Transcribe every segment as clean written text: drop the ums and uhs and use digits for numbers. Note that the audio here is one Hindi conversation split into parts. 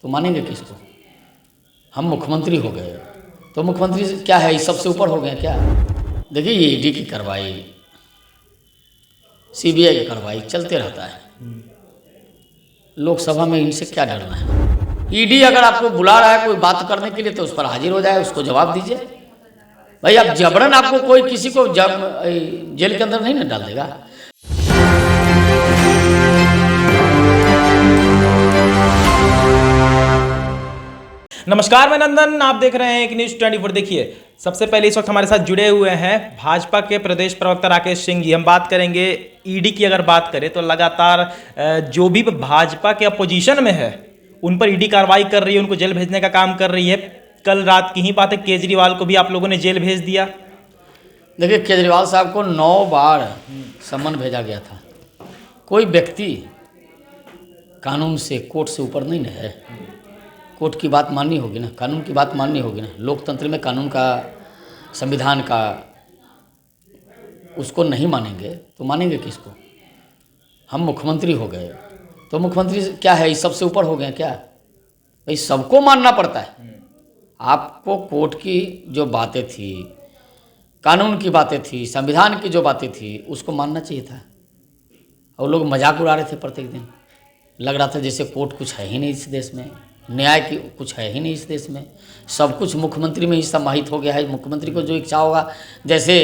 तो मानेंगे किसको? हम मुख्यमंत्री हो गए तो मुख्यमंत्री क्या है, इस सबसे ऊपर हो गए क्या? देखिए ये ईडी की कार्रवाई, सीबीआई की कार्रवाई चलते रहता है। लोकसभा में इनसे क्या डरना है? ईडी अगर आपको बुला रहा है कोई बात करने के लिए तो उस पर हाजिर हो जाए, उसको जवाब दीजिए। भाई अब जबरन आपको कोई किसी को जेल के अंदर नहीं ना डाल देगा। नमस्कार, मैं नंदन, आप देख रहे हैं एक न्यूज़ 24। देखिए, सबसे पहले इस वक्त हमारे साथ जुड़े हुए हैं भाजपा के प्रदेश प्रवक्ता राकेश सिंह जी। हम बात करेंगे ईडी की। अगर बात करें तो लगातार जो भी भाजपा के अपोजिशन में है उन पर ईडी कार्रवाई कर रही है, उनको जेल भेजने का काम कर रही है। कल रात की ही बात है, केजरीवाल को भी आप लोगों ने जेल भेज दिया। देखिए, केजरीवाल साहब को 9 बार सम्मन भेजा गया था। कोई व्यक्ति कानून से, कोर्ट से ऊपर नहीं है। कोर्ट की बात माननी होगी ना, कानून की बात माननी होगी ना। लोकतंत्र में कानून का, संविधान का, उसको नहीं मानेंगे तो मानेंगे किसको? हम मुख्यमंत्री हो गए तो मुख्यमंत्री क्या है, इस सबसे ऊपर हो गए क्या? भाई सबको मानना पड़ता है। आपको कोर्ट की जो बातें थी, कानून की बातें थी, संविधान की जो बातें थी, उसको मानना चाहिए था। और लोग मजाक उड़ा रहे थे प्रत्येक दिन। लग रहा था जैसे कोर्ट कुछ है ही नहीं इस देश में, न्याय की कुछ है ही नहीं इस देश में, सब कुछ मुख्यमंत्री में ही समाहित हो गया है। मुख्यमंत्री को जो इच्छा होगा, जैसे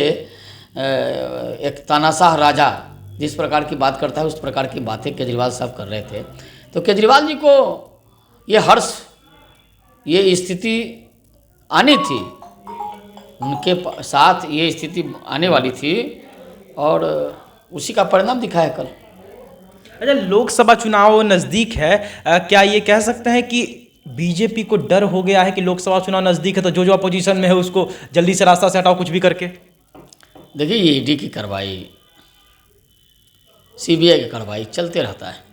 एक तानाशाह राजा जिस प्रकार की बात करता है उस प्रकार की बातें केजरीवाल साहब कर रहे थे। तो केजरीवाल जी को ये हर्ष, ये स्थिति आनी थी, उनके साथ ये स्थिति आने वाली थी और उसी का परिणाम दिखा है कल। अच्छा, लोकसभा चुनाव नज़दीक है, क्या ये कह सकते हैं कि बीजेपी को डर हो गया है कि लोकसभा चुनाव नज़दीक है तो जो जो अपोजिशन में है उसको जल्दी से रास्ता से हटाओ कुछ भी करके? देखिए ये ईडी की कार्रवाई, सीबीआई की कार्रवाई चलते रहता है।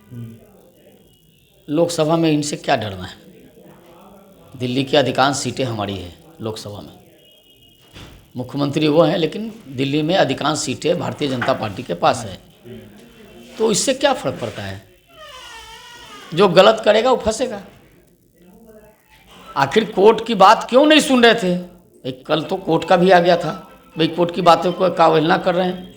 लोकसभा में इनसे क्या डरना है? दिल्ली की अधिकांश सीटें हमारी है लोकसभा में। मुख्यमंत्री वो हैं लेकिन दिल्ली में अधिकांश सीटें भारतीय जनता पार्टी के पास है। तो इससे क्या फर्क पड़ता है? जो गलत करेगा वो फंसेगा। आखिर कोर्ट की बात क्यों नहीं सुन रहे थे? एक कल तो कोर्ट का भी आ गया था, भाई कोर्ट की बातों को का अवहेलना कर रहे हैं।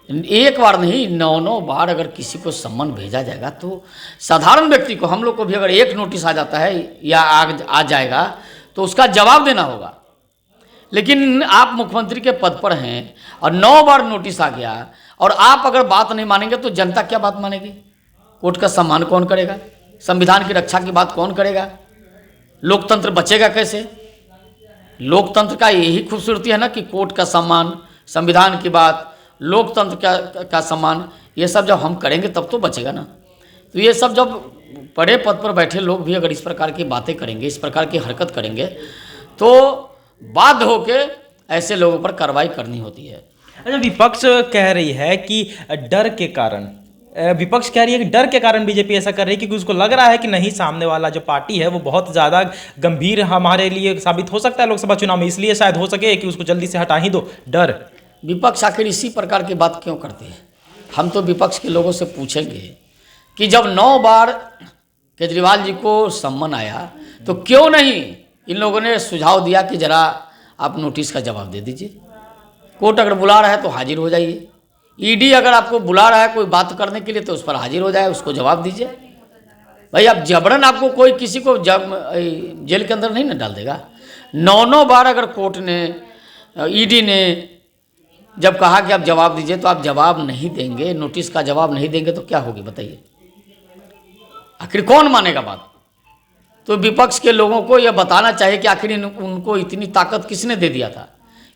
एक बार नहीं, 9 बार अगर किसी को सम्मन भेजा जाएगा तो साधारण व्यक्ति को, हम लोग को भी अगर एक नोटिस आ जाता है या आ जाएगा तो उसका जवाब देना होगा। लेकिन आप मुख्यमंत्री के पद पर हैं और 9 बार नोटिस आ गया और आप अगर बात नहीं मानेंगे तो जनता क्या बात मानेगी? कोर्ट का सम्मान कौन करेगा? संविधान की रक्षा की बात कौन करेगा? लोकतंत्र बचेगा कैसे? लोकतंत्र का यही खूबसूरती है ना कि कोर्ट का सम्मान, संविधान की बात, लोकतंत्र का सम्मान, ये सब जब हम करेंगे तब तो बचेगा ना। तो ये सब जब बड़े पद पर बैठे लोग भी अगर इस प्रकार की बातें करेंगे, इस प्रकार की हरकत करेंगे तो बाध्य होके ऐसे लोगों पर कार्रवाई करनी होती है। अच्छा, विपक्ष कह रही है कि डर के कारण, विपक्ष कह रही है कि डर के कारण बीजेपी ऐसा कर रही है क्योंकि उसको लग रहा है कि नहीं, सामने वाला जो पार्टी है वो बहुत ज़्यादा गंभीर हमारे लिए साबित हो सकता है लोकसभा चुनाव में, इसलिए शायद हो सके कि उसको जल्दी से हटा ही दो। डर। विपक्ष आखिर इसी प्रकार की बात क्यों करती है? हम तो विपक्ष के लोगों से पूछेंगे कि जब 9 बार केजरीवाल जी को सम्मन आया तो क्यों नहीं इन लोगों ने सुझाव दिया कि ज़रा आप नोटिस का जवाब दे दीजिए। कोर्ट अगर बुला रहा है तो हाजिर हो जाइए। ईडी अगर आपको बुला रहा है कोई बात करने के लिए तो उस पर हाजिर हो जाए, उसको जवाब दीजिए। भाई अब जबरन आपको कोई किसी को जेल के अंदर नहीं ना डाल देगा। 9 बार अगर कोर्ट ने, ईडी ने जब कहा कि आप जवाब दीजिए तो आप जवाब नहीं देंगे, नोटिस का जवाब नहीं देंगे तो क्या होगी बताइए? आखिर कौन मानेगा बात? तो विपक्ष के लोगों को यह बताना चाहिए कि आखिर उनको इतनी ताकत किसने दे दिया था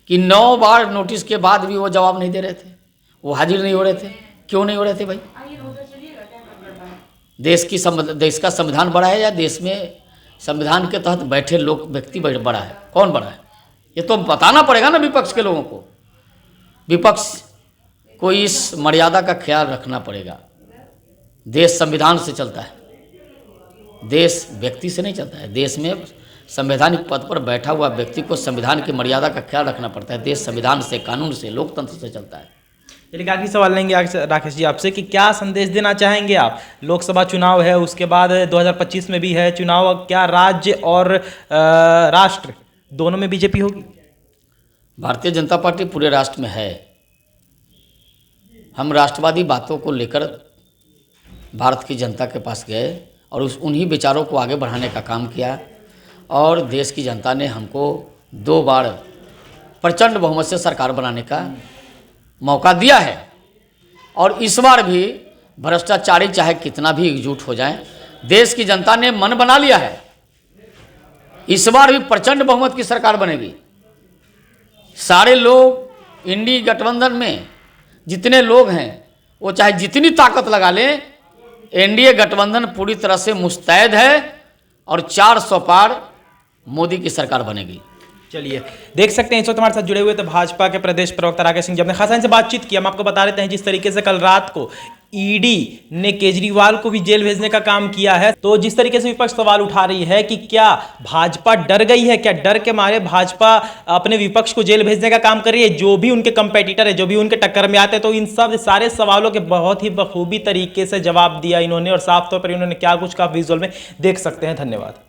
कि 9 बार नोटिस के बाद भी वो जवाब नहीं दे रहे थे, वो हाजिर नहीं हो रहे थे। क्यों नहीं हो रहे थे भाई? देश का संविधान बड़ा है या देश में संविधान के तहत बैठे लोग, व्यक्ति बड़ा है? कौन बड़ा है? ये तो बताना पड़ेगा ना विपक्ष के लोगों को। विपक्ष को इस मर्यादा का ख्याल रखना पड़ेगा। देश संविधान से चलता है, देश व्यक्ति से नहीं चलता है। देश में संवैधानिक पद पर बैठा हुआ व्यक्ति को संविधान की मर्यादा का ख्याल रखना पड़ता है। देश संविधान से, कानून से, लोकतंत्र से चलता है। चलिए आखिरी सवाल लेंगे राकेश जी आपसे कि क्या संदेश देना चाहेंगे आप? लोकसभा चुनाव है, उसके बाद 2025 में भी है चुनाव, क्या राज्य और राष्ट्र दोनों में बीजेपी होगी? भारतीय जनता पार्टी पूरे राष्ट्र में है। हम राष्ट्रवादी बातों को लेकर भारत की जनता के पास गए और उन्हीं विचारों को आगे बढ़ाने का काम किया और देश की जनता ने हमको 2 बार प्रचंड बहुमत से सरकार बनाने का मौका दिया है। और इस बार भी भ्रष्टाचारी चाहे कितना भी एकजुट हो जाए, देश की जनता ने मन बना लिया है, इस बार भी प्रचंड बहुमत की सरकार बनेगी। सारे लोग इंडी गठबंधन में जितने लोग हैं वो चाहे जितनी ताकत लगा लें, एनडीए गठबंधन पूरी तरह से मुस्तैद है और 400 पार मोदी की सरकार बनेगी। चलिए देख सकते हैं इस वक्त हमारे साथ जुड़े हुए थे भाजपा के प्रदेश प्रवक्ता राकेश सिंह जी। हमने खासा इनसे बातचीत की। हम आपको बता देते हैं जिस तरीके से कल रात को ईडी ने केजरीवाल को भी जेल भेजने का काम किया है, तो जिस तरीके से विपक्ष सवाल उठा रही है कि क्या भाजपा डर गई है, क्या डर के मारे भाजपा अपने विपक्ष को जेल भेजने का काम कर रही है, जो भी उनके कंपेटिटर है, जो भी उनके टक्कर में आते हैं, तो इन सब सारे सवालों के बहुत ही बखूबी तरीके से जवाब दिया इन्होंने और साफ तौर पर इन्होंने क्या कुछ कहा विजुअल में देख सकते हैं। धन्यवाद।